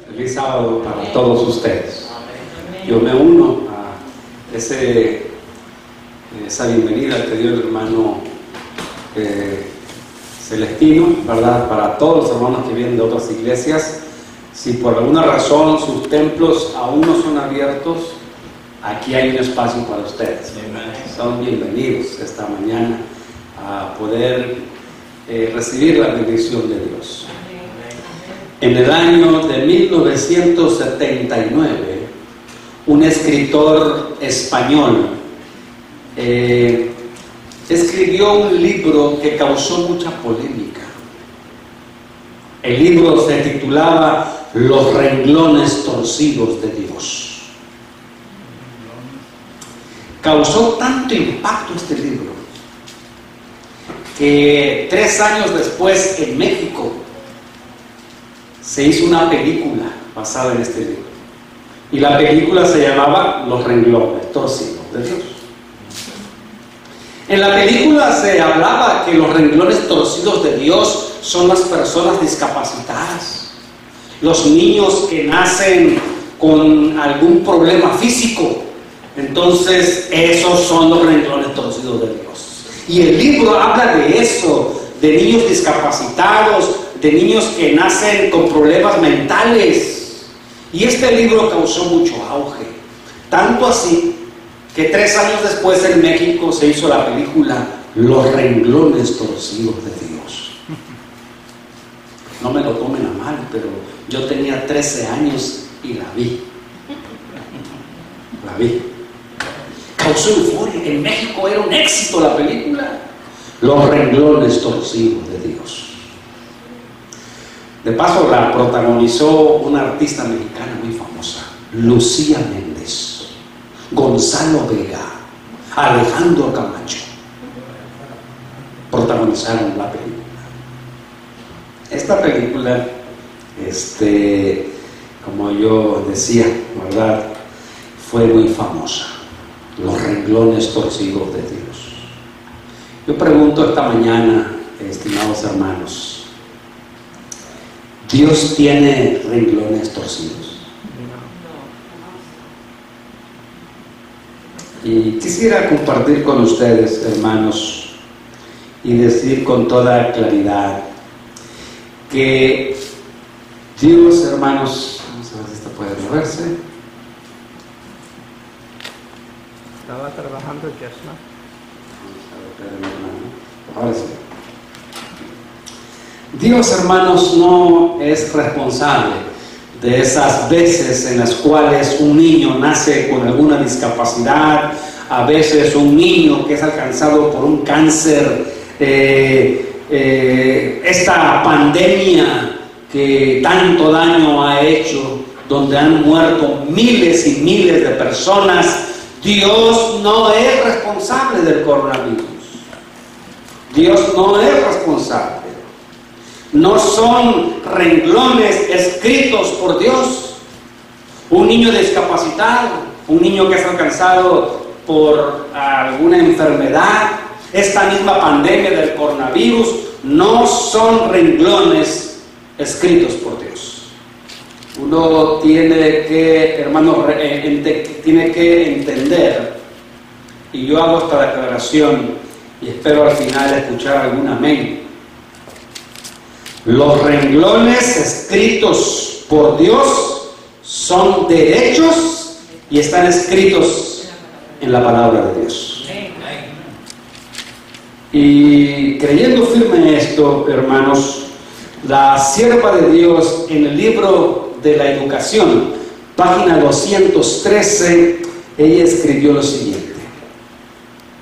Feliz sábado para todos ustedes. Yo me uno a esa bienvenida que dio el hermano Celestino, ¿verdad? Para todos los hermanos que vienen de otras iglesias. Si por alguna razón sus templos aún no son abiertos, aquí hay un espacio para ustedes. Son bienvenidos esta mañana a poder recibir la bendición de Dios. En el año de 1979, un escritor español escribió un libro que causó mucha polémica. El libro se titulaba Los renglones torcidos de Dios. Causó tanto impacto este libro que 3 años después en México se hizo una película basada en este libro. Y la película se llamaba Los renglones torcidos de Dios. En la película se hablaba que los renglones torcidos de Dios son las personas discapacitadas, los niños que nacen con algún problema físico. Entonces esos son los renglones torcidos de Dios. Y el libro habla de eso, de niños discapacitados, de niños que nacen con problemas mentales. Y este libro causó mucho auge, tanto así que 3 años después en México se hizo la película Los renglones torcidos de Dios. No me lo tomen a mal, pero yo tenía 13 años y la vi. La vi. Causó euforia. En México era un éxito la película Los renglones torcidos de Dios. De paso la protagonizó una artista mexicana muy famosa, Lucía Méndez, Gonzalo Vega, Alejandro Camacho. Protagonizaron la película. Esta película, como yo decía, ¿verdad?, fue muy famosa. Los renglones torcidos de Dios. Yo pregunto esta mañana, estimados hermanos, ¿Dios tiene renglones torcidos? Y quisiera compartir con ustedes, hermanos, y decir con toda claridad que Dios, hermanos, vamos a ver si esto puede moverse. Estaba trabajando Yasna. Ahora sí. Dios, hermanos, no es responsable de esas veces en las cuales un niño nace con alguna discapacidad, a veces un niño que es alcanzado por un cáncer, esta pandemia que tanto daño ha hecho, donde han muerto miles y miles de personas. Dios no es responsable del coronavirus. Dios no es responsable. No son renglones escritos por Dios. Un niño discapacitado, un niño que es alcanzado por alguna enfermedad, esta misma pandemia del coronavirus, no son renglones escritos por Dios. Uno tiene que, hermano, tiene que entender, y yo hago esta declaración y espero al final escuchar algún amén. Los renglones escritos por Dios son derechos y están escritos en la palabra de Dios. Y creyendo firme en esto, hermanos, la sierva de Dios en el libro de la educación página 213, ella escribió lo siguiente: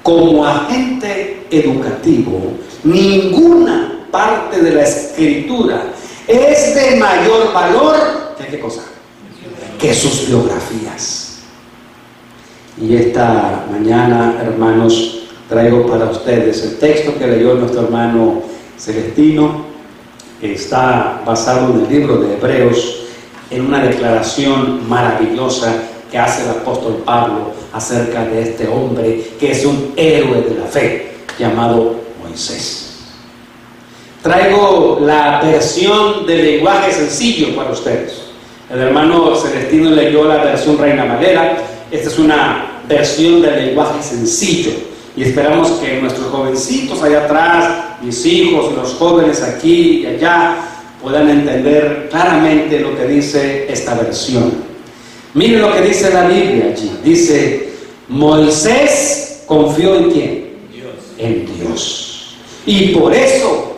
como agente educativo, ninguna parte de la Escritura es de mayor valor que ¿qué cosa? Que sus biografías. Y esta mañana, hermanos, traigo para ustedes el texto que leyó nuestro hermano Celestino. Está basado en el libro de Hebreos, en una declaración maravillosa que hace el apóstol Pablo acerca de este hombre que es un héroe de la fe, llamado Moisés. Traigo la versión de lenguaje sencillo para ustedes. El hermano Celestino leyó la versión Reina Valera. Esta es una versión de lenguaje sencillo. Y esperamos que nuestros jovencitos allá atrás, mis hijos y los jóvenes aquí y allá, puedan entender claramente lo que dice esta versión. Miren lo que dice la Biblia allí. Dice: Moisés confió ¿en quién? Dios. En Dios. Y por eso,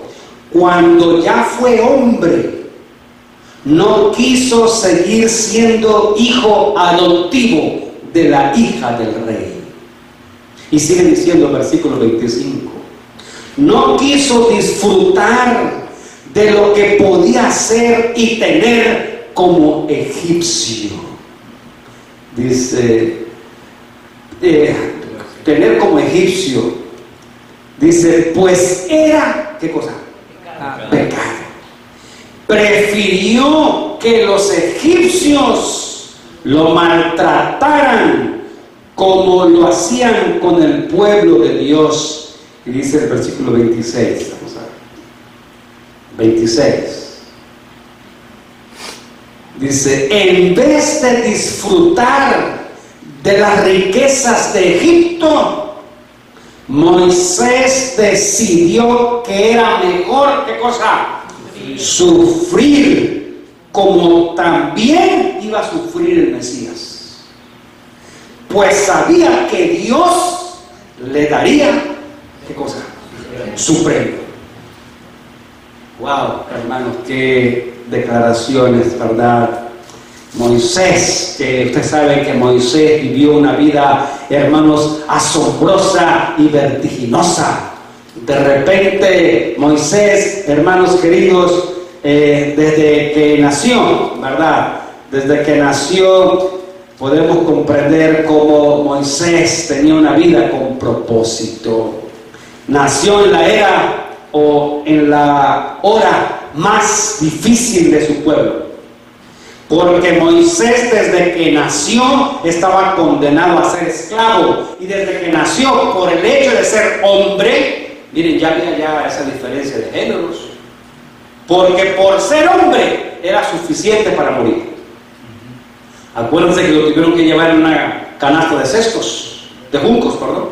cuando ya fue hombre, no quiso seguir siendo hijo adoptivo de la hija del rey. Y sigue diciendo el versículo 25: no quiso disfrutar de lo que podía hacer y tener como egipcio. Dice, tener como egipcio. Dice, pues era, ¿qué cosa? Pecado. Prefirió que los egipcios lo maltrataran como lo hacían con el pueblo de Dios. Y dice el versículo 26, vamos a ver. 26. Dice, en vez de disfrutar de las riquezas de Egipto, Moisés decidió que era mejor, ¿qué cosa? Sufrir como también iba a sufrir el Mesías, pues sabía que Dios le daría, ¿qué cosa? Su premio. Wow, hermanos, qué declaraciones, ¿verdad? Moisés, que usted sabe que Moisés vivió una vida, hermanos, asombrosa y vertiginosa. De repente Moisés, hermanos queridos, desde que nació, ¿verdad? Desde que nació podemos comprender cómo Moisés tenía una vida con propósito. Nació en la era o en la hora más difícil de su pueblo, porque Moisés desde que nació estaba condenado a ser esclavo, y desde que nació, por el hecho de ser hombre, miren, ya había ya esa diferencia de géneros, porque por ser hombre era suficiente para morir. Acuérdense que lo tuvieron que llevar en una canasta de cestos, de juncos, perdón.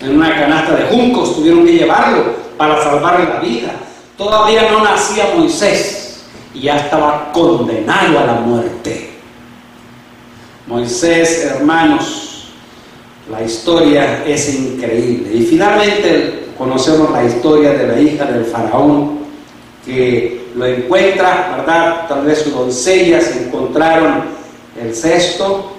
En una canasta de juncos tuvieron que llevarlo para salvarle la vida. Todavía no nacía Moisés y ya estaba condenado a la muerte. Moisés, hermanos, la historia es increíble. Y finalmente conocemos la historia de la hija del faraón, que lo encuentra, ¿verdad? Tal vez sus doncellas encontraron el cesto,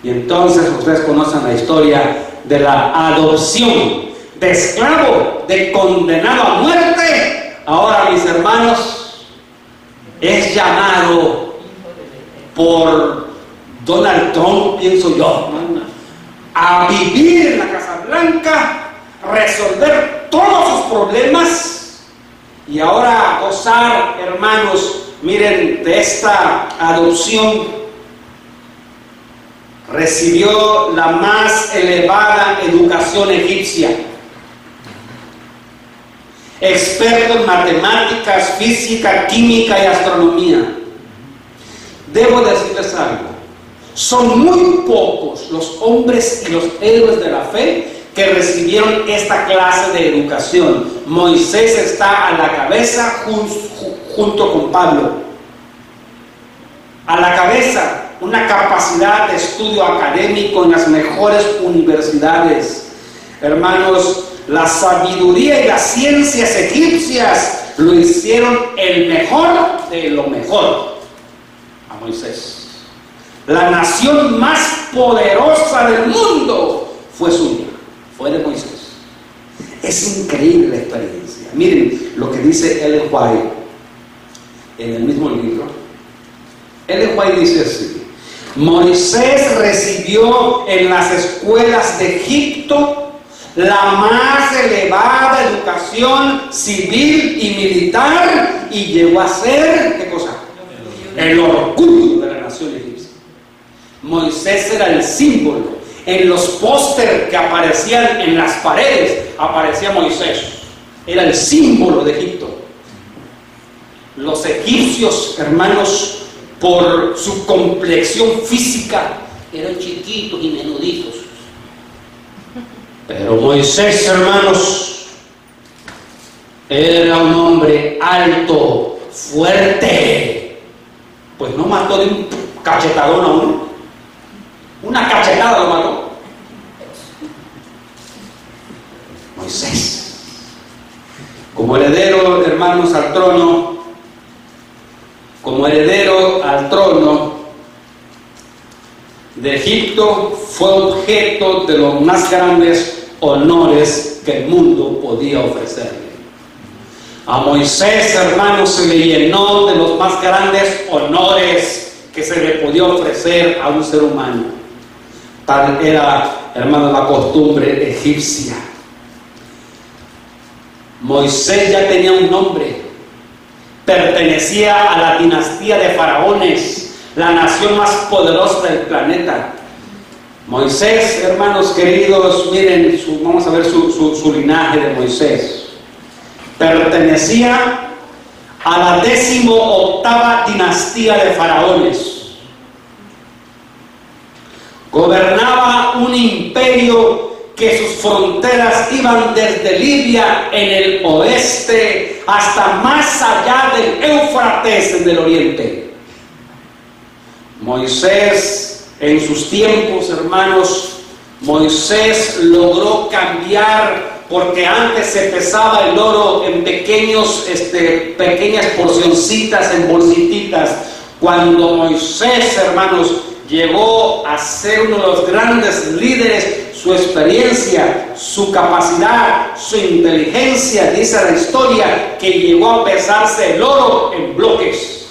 y entonces ustedes conocen la historia de la adopción de esclavo, de condenado a muerte. Ahora, mis hermanos, es llamado por Donald Trump, pienso yo, a vivir en la Casa Blanca, resolver todos sus problemas y ahora gozar, hermanos, miren, de esta adopción. Recibió la más elevada educación egipcia, experto en matemáticas, física, química y astronomía. Debo decirles algo: son muy pocos los hombres y los héroes de la fe que recibieron esta clase de educación. Moisés está a la cabeza junto con Pablo. A la cabeza, una capacidad de estudio académico en las mejores universidades. Hermanos, la sabiduría y las ciencias egipcias lo hicieron el mejor de lo mejor a Moisés. la nación más poderosa del mundo fue suya, fue de Moisés. Es increíble la experiencia. Miren lo que dice Ellen White en el mismo libro. Ellen White dice así: Moisés recibió en las escuelas de Egipto la más elevada educación civil y militar, y llegó a ser, ¿qué cosa? El orgullo de la nación egipcia. Moisés era el símbolo. En los pósteres que aparecían en las paredes aparecía Moisés. Era el símbolo de Egipto. Los egipcios, hermanos, por su complexión física, eran chiquitos y menuditos. Pero Moisés, hermanos, era un hombre alto, fuerte. Pues no mató de un cachetadón a uno. Una cachetada lo mató. Moisés, como heredero, hermanos, al trono, como heredero al trono de Egipto, fue objeto de los más grandes honores que el mundo podía ofrecerle. A Moisés, hermanos, se le llenó de los más grandes honores que se le podía ofrecer a un ser humano. Tal era, hermanos, la costumbre egipcia. Moisés ya tenía un nombre. Pertenecía a la dinastía de faraones, la nación más poderosa del planeta. Moisés, hermanos queridos, miren, vamos a ver su linaje de Moisés. Pertenecía a la 18ª dinastía de faraones. Gobernaba un imperio que sus fronteras iban desde Libia en el oeste hasta más allá del Éufrates en el oriente. Moisés, en sus tiempos, hermanos, Moisés logró cambiar, porque antes se pesaba el oro en pequeñas porcioncitas, en bolsititas. Cuando Moisés, hermanos, llegó a ser uno de los grandes líderes, su experiencia, su capacidad, su inteligencia, dice la historia, que llegó a pesarse el oro en bloques.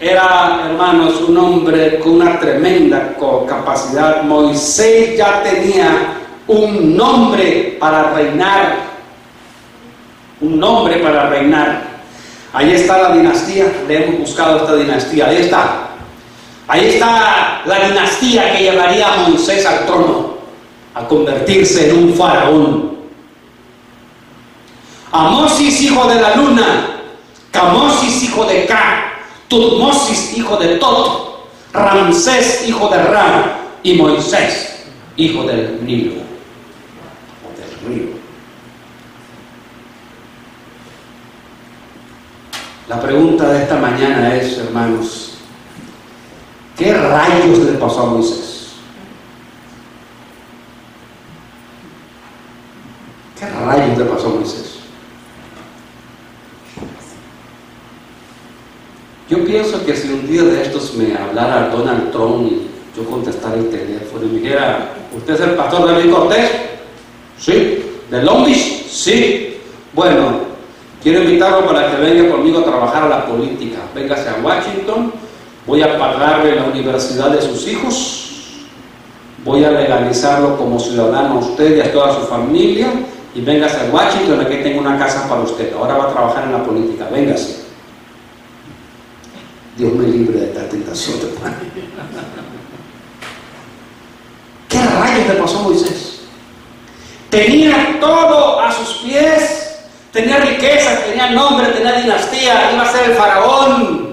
Era, hermanos, un hombre con una tremenda capacidad. Moisés ya tenía un nombre para reinar. Un nombre para reinar. Ahí está la dinastía. Le hemos buscado esta dinastía. Ahí está. Ahí está la dinastía que llevaría a Moisés al trono, a convertirse en un faraón. Amosis, hijo de la luna. Camosis, hijo de Ca. Tutmosis, hijo de Tot. Ramsés, hijo de Ram. Y Moisés, hijo del Nilo, o del río. La pregunta de esta mañana es, hermanos, ¿qué rayos le pasó a Moisés? ¿Qué rayos le pasó a Moisés? Yo pienso que si un día de estos me hablara Donald Trump y yo contestara el teléfono y me dijera: ¿usted es el pastor David Cortés? Sí. ¿De Long Beach? Sí. Bueno, quiero invitarlo para que venga conmigo a trabajar a la política. Véngase a Washington. Voy a pagarle la universidad de sus hijos, voy a legalizarlo como ciudadano a usted y a toda su familia, y véngase a Washington, aquí tengo una casa para usted. Ahora va a trabajar en la política, véngase. Dios me libre de esta tentación, hermano. ¿Qué rayos le pasó a Moisés? Tenía todo a sus pies, tenía riqueza, tenía nombre, tenía dinastía, iba a ser el faraón.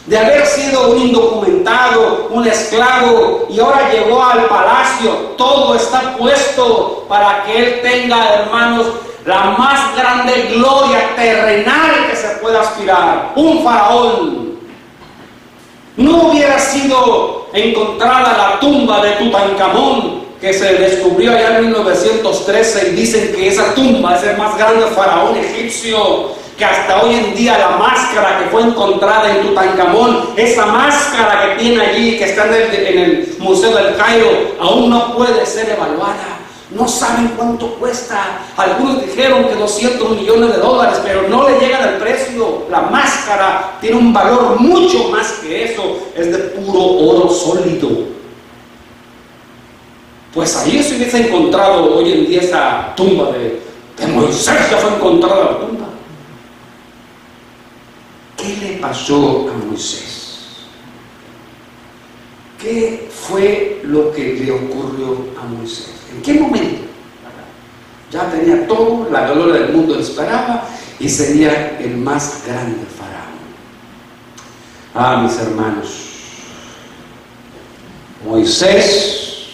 De haber sido un indocumentado, un esclavo, y ahora llegó al palacio, todo está puesto para que él tenga, hermanos, la más grande gloria terrenal que se pueda aspirar, un faraón. No hubiera sido encontrada la tumba de Tutankamón, que se descubrió allá en 1913, y dicen que esa tumba es el más grande faraón egipcio. que hasta hoy en día la máscara que fue encontrada en Tutankamón, esa máscara que tiene allí, que está en el Museo del Cairo, aún no puede ser evaluada. No saben cuánto cuesta. Algunos dijeron que $200 millones, pero no le llegan al precio. La máscara tiene un valor mucho más que eso. Es de puro oro sólido. Pues ahí se hubiese encontrado hoy en día esa tumba de Moisés. Ya fue encontrada la tumba. ¿Qué le pasó a Moisés? ¿Qué fue lo que le ocurrió a Moisés? ¿En qué momento? Ya tenía todo, la gloria del mundo le esperaba y sería el más grande faraón. Ah, mis hermanos, Moisés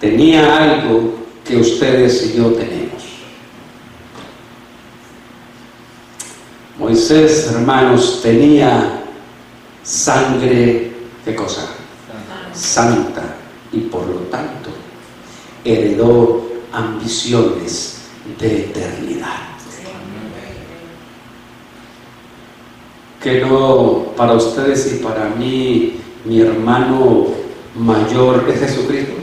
tenía algo que ustedes y yo tenemos. Moisés, hermanos, tenía sangre, ¿qué cosa? Santa, y por lo tanto heredó ambiciones de eternidad. Que no, para ustedes y para mí, mi hermano mayor es Jesucristo.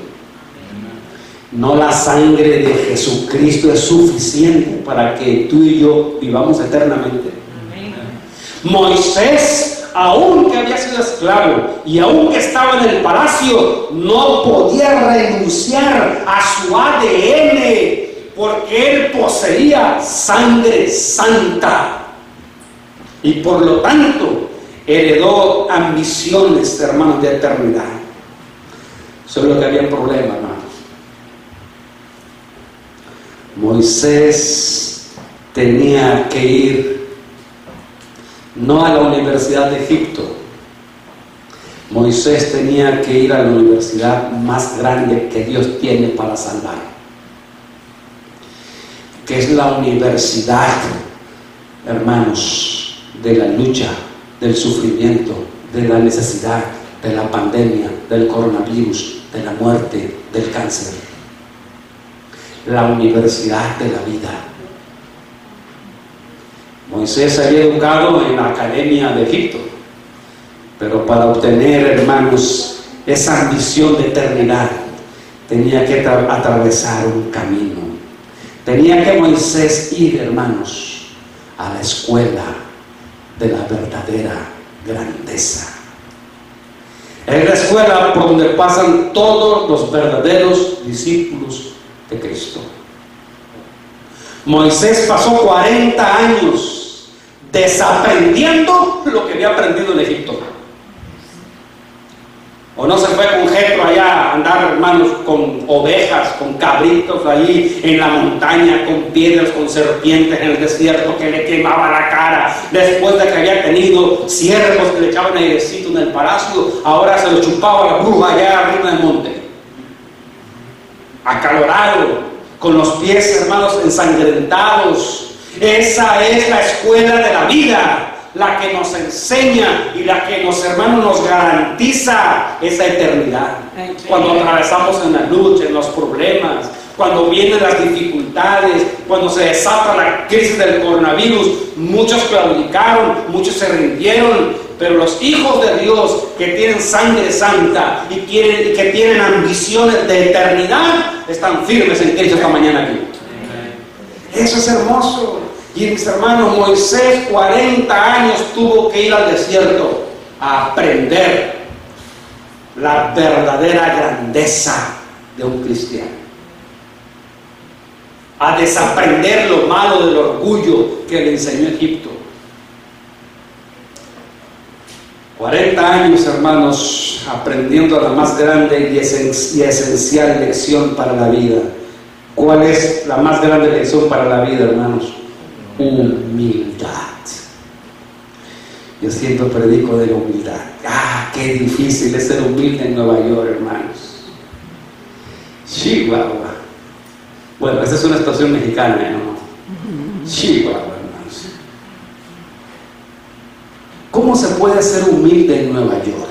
No, la sangre de Jesucristo es suficiente para que tú y yo vivamos eternamente. Moisés, aunque había sido esclavo y aunque estaba en el palacio, no podía renunciar a su ADN, porque él poseía sangre santa y por lo tanto heredó ambiciones, hermanos, de eternidad. Solo que había un problema, hermanos. Moisés tenía que ir no a la Universidad de Egipto. Moisés tenía que ir a la universidad más grande que Dios tiene para salvar, que es la universidad, hermanos, de la lucha, del sufrimiento, de la necesidad, de la pandemia, del coronavirus, de la muerte, del cáncer. La universidad de la vida. Moisés se había educado en la academia de Egipto, pero para obtener, hermanos, esa ambición de eternidad, tenía que atravesar un camino. Tenía que Moisés ir, hermanos, a la escuela de la verdadera grandeza. Es la escuela por donde pasan todos los verdaderos discípulos de Cristo. Moisés pasó 40 años desaprendiendo lo que había aprendido en Egipto. ¿O no se fue con Jetro allá a andar, hermanos, con ovejas, con cabritos ahí en la montaña, con piedras, con serpientes en el desierto que le quemaba la cara? Después de que había tenido siervos que le echaban airecito en el palacio, ahora se lo chupaba la bruja allá arriba del monte, acalorado, con los pies, hermanos, ensangrentados. Esa es la escuela de la vida, la que nos enseña y la que nos, hermanos, nos garantiza esa eternidad. Cuando atravesamos en la lucha, en los problemas, cuando vienen las dificultades, cuando se desata la crisis del coronavirus, muchos claudicaron, muchos se rindieron, pero los hijos de Dios que tienen sangre santa y que tienen ambiciones de eternidad, están firmes en Cristo esta mañana aquí. Eso es hermoso. Y mis hermanos, Moisés 40 años tuvo que ir al desierto a aprender la verdadera grandeza de un cristiano, a desaprender lo malo del orgullo que le enseñó Egipto. 40 años, hermanos, aprendiendo la más grande y esencial lección para la vida. ¿Cuál es la más grande lección para la vida, hermanos? Humildad. Yo siempre predico de la humildad. Qué difícil es ser humilde en Nueva York, hermanos. Chihuahua. Bueno, esa es una expresión mexicana, ¿no? Chihuahua, hermanos. ¿Cómo se puede ser humilde en Nueva York?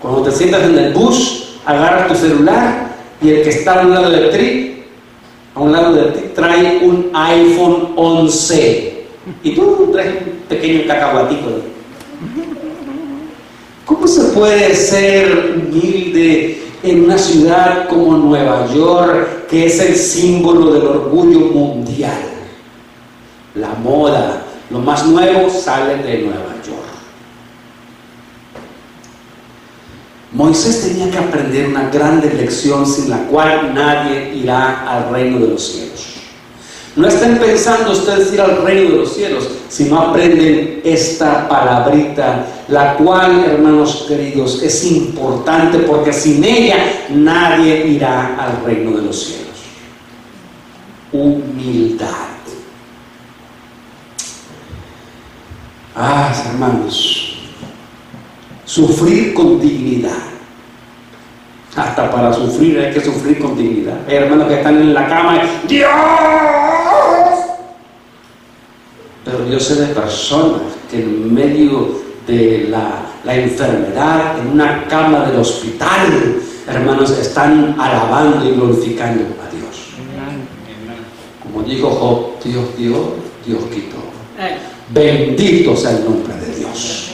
Cuando te sientas en el bus, agarras tu celular y el que está al lado del tri a un lado de ti trae un iPhone 11 y tú traes un pequeño cacahuatito. ¿Cómo se puede ser humilde en una ciudad como Nueva York, que es el símbolo del orgullo mundial? La moda, lo más nuevo sale de Nueva York. Moisés tenía que aprender una grande lección sin la cual nadie irá al reino de los cielos. No estén pensando ustedes ir al reino de los cielos si no aprenden esta palabrita, la cual, hermanos queridos, es importante porque sin ella nadie irá al reino de los cielos. Humildad. Hermanos, sufrir con dignidad. Hasta para sufrir hay que sufrir con dignidad. Hay hermanos que están en la cama y ¡Dios! Pero yo sé de personas que en medio de la enfermedad, en una cama del hospital, hermanos, están alabando y glorificando a Dios. Como dijo Job, Dios dio, Dios quitó. Bendito sea el nombre de Dios.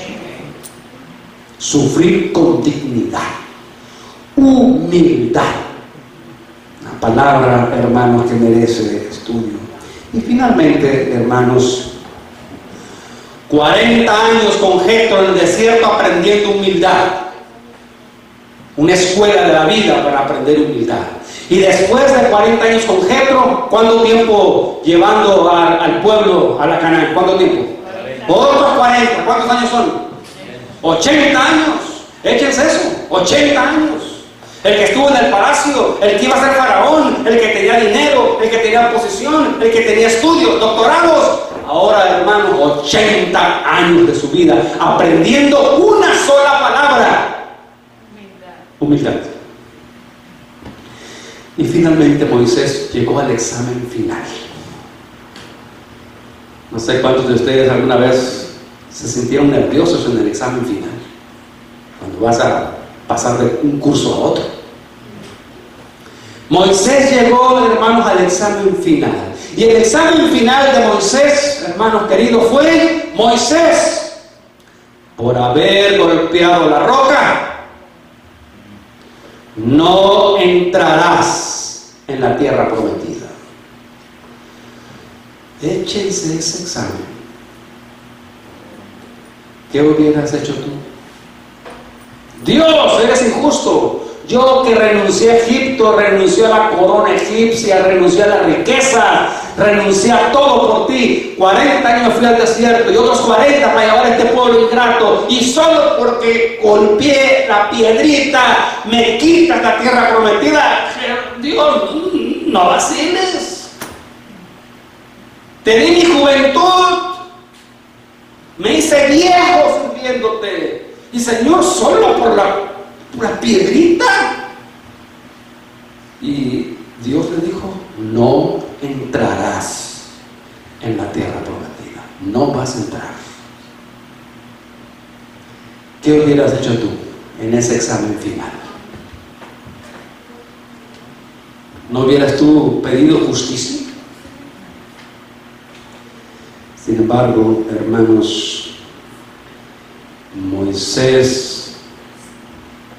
Sufrir con dignidad, humildad, una palabra, hermanos, que merece estudio. Y finalmente, hermanos, 40 años con Jetro en el desierto aprendiendo humildad, una escuela de la vida para aprender humildad. Y después de 40 años con Jetro, ¿cuánto tiempo llevando al pueblo a la Canaán? ¿Cuánto tiempo? Otros 40. ¿Cuántos años son? 80 años. Échense eso, 80 años. El que estuvo en el palacio, el que iba a ser faraón, el que tenía dinero, el que tenía posición, el que tenía estudios, doctorados. Ahora, hermanos, 80 años de su vida aprendiendo una sola palabra: humildad. Y finalmente Moisés llegó al examen final. No sé cuántos de ustedes alguna vez se sintieron nerviosos en el examen final, cuando vas a pasar de un curso a otro. Moisés llegó, hermanos, al examen final. Y el examen final de Moisés, hermanos queridos, fue: Moisés, por haber golpeado la roca, no entrarás en la tierra prometida. Échense ese examen. ¿Qué hubieras hecho tú? Dios, eres injusto. Yo que renuncié a Egipto, renuncié a la corona egipcia, renuncié a la riqueza, renuncié a todo por ti. 40 años me fui al desierto y otros 40 para llevar a este pueblo ingrato. Y solo porque golpeé la piedrita me quitas la tierra prometida. Dios, no vaciles. Te di mi juventud, me hice viejo sirviéndote. Y Señor, solo por la piedrita. Y Dios le dijo: no entrarás en la tierra prometida, no vas a entrar. ¿Qué hubieras hecho tú en ese examen final? ¿No hubieras tú pedido justicia? Sin embargo, hermanos, Moisés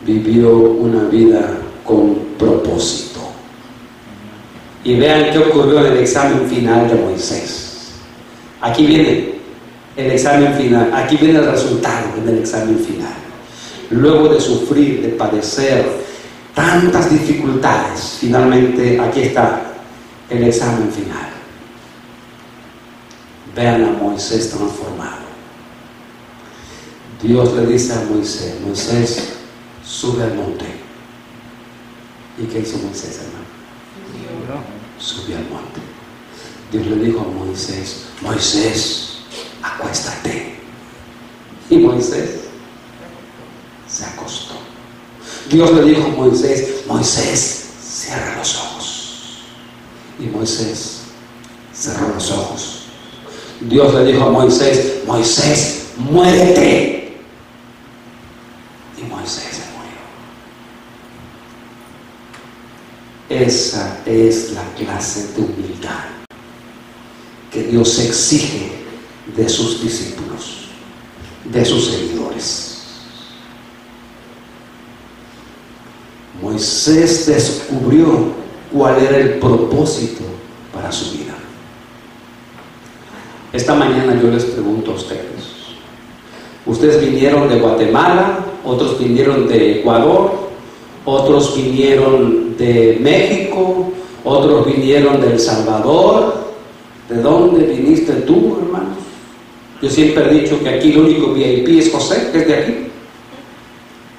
vivió una vida con propósito. Y vean qué ocurrió en el examen final de Moisés. Aquí viene el examen final, aquí viene el resultado del examen final. Luego de sufrir, de padecer tantas dificultades, finalmente aquí está el examen final. Vean a Moisés transformado. Dios le dice a Moisés: Moisés, sube al monte. ¿Y qué hizo Moisés, hermano? Subió al monte. Dios le dijo a Moisés: Moisés, acuéstate. Y Moisés se acostó. Dios le dijo a Moisés: Moisés, cierra los ojos. Y Moisés cerró los ojos. Dios le dijo a Moisés: Moisés, muérete. Y Moisés se murió. Esa es la clase de humildad que Dios exige de sus discípulos, de sus seguidores. Moisés descubrió cuál era el propósito para su vida. Esta mañana yo les pregunto a ustedes: ustedes vinieron de Guatemala, otros vinieron de Ecuador, otros vinieron de México, otros vinieron de El Salvador. ¿De dónde viniste tú, hermanos? Yo siempre he dicho que aquí el único VIP es José, que es de aquí.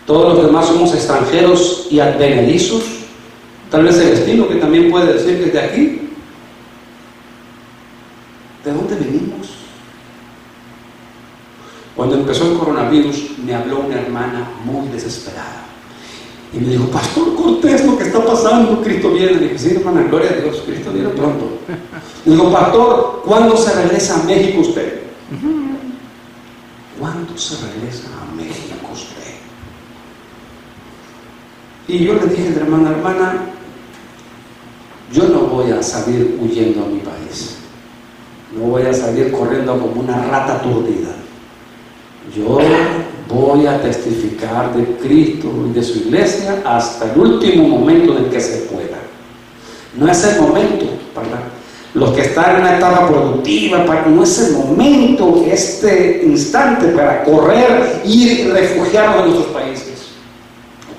Todos los demás somos extranjeros y advenedizos. Tal vez el estilo que también puede decir que es de aquí. ¿De dónde venimos? Cuando empezó el coronavirus, me habló una hermana muy desesperada y me dijo: Pastor Cortés, lo que está pasando, Cristo viene. Le dije: sí, hermana, gloria a Dios, Cristo viene pronto. Le digo: Pastor, ¿cuándo se regresa a México usted? ¿Cuándo se regresa a México usted? Y yo le dije: hermana, yo no voy a salir huyendo a mi país, no voy a salir corriendo como una rata aturdida. Yo voy a testificar de Cristo y de su iglesia hasta el último momento en que se pueda. No es el momento para los que están en una etapa productiva, no es el momento, este instante, para correr, ir y refugiarnos en nuestros países.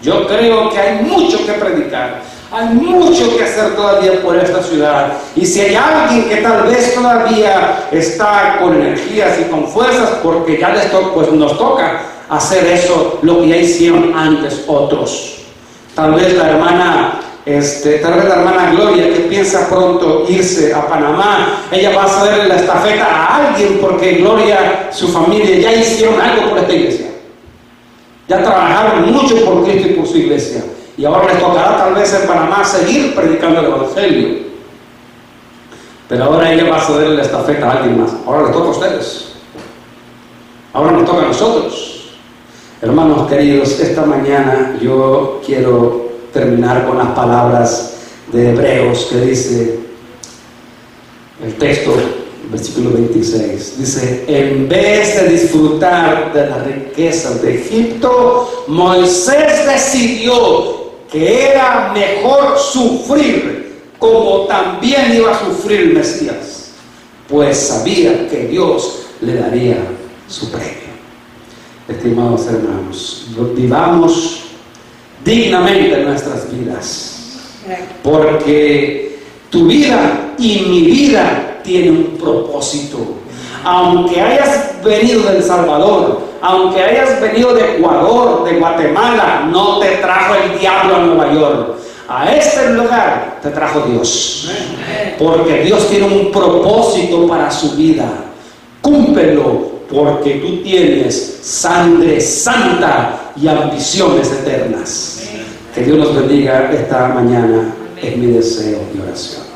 Yo creo que hay mucho que predicar, hay mucho que hacer todavía por esta ciudad. Y si hay alguien que tal vez todavía está con energías y con fuerzas, porque ya pues nos toca hacer eso, lo que ya hicieron antes otros. Tal vez la hermana Gloria, que piensa pronto irse a Panamá, ella va a ceder la estafeta a alguien, porque Gloria, su familia ya hicieron algo por esta iglesia. Ya trabajaron mucho por Cristo y por su iglesia. Y ahora les tocará tal vez en Panamá seguir predicando el evangelio. Pero ahora ella va a ceder la estafeta a alguien más. Ahora les toca a ustedes. Ahora nos toca a nosotros. Hermanos queridos, esta mañana yo quiero terminar con las palabras de Hebreos, que dice el texto, versículo 26, dice: en vez de disfrutar de las riquezas de Egipto, Moisés decidió que era mejor sufrir, como también iba a sufrir el Mesías, pues sabía que Dios le daría su premio. Estimados hermanos, vivamos dignamente nuestras vidas, porque tu vida y mi vida tiene un propósito. Aunque hayas venido de El Salvador, aunque hayas venido de Ecuador, de Guatemala, no te trajo el diablo a Nueva York. A este lugar te trajo Dios, porque Dios tiene un propósito para su vida. Cúmplelo, porque tú tienes sangre santa y ambiciones eternas. Que Dios los bendiga esta mañana, es mi deseo y oración.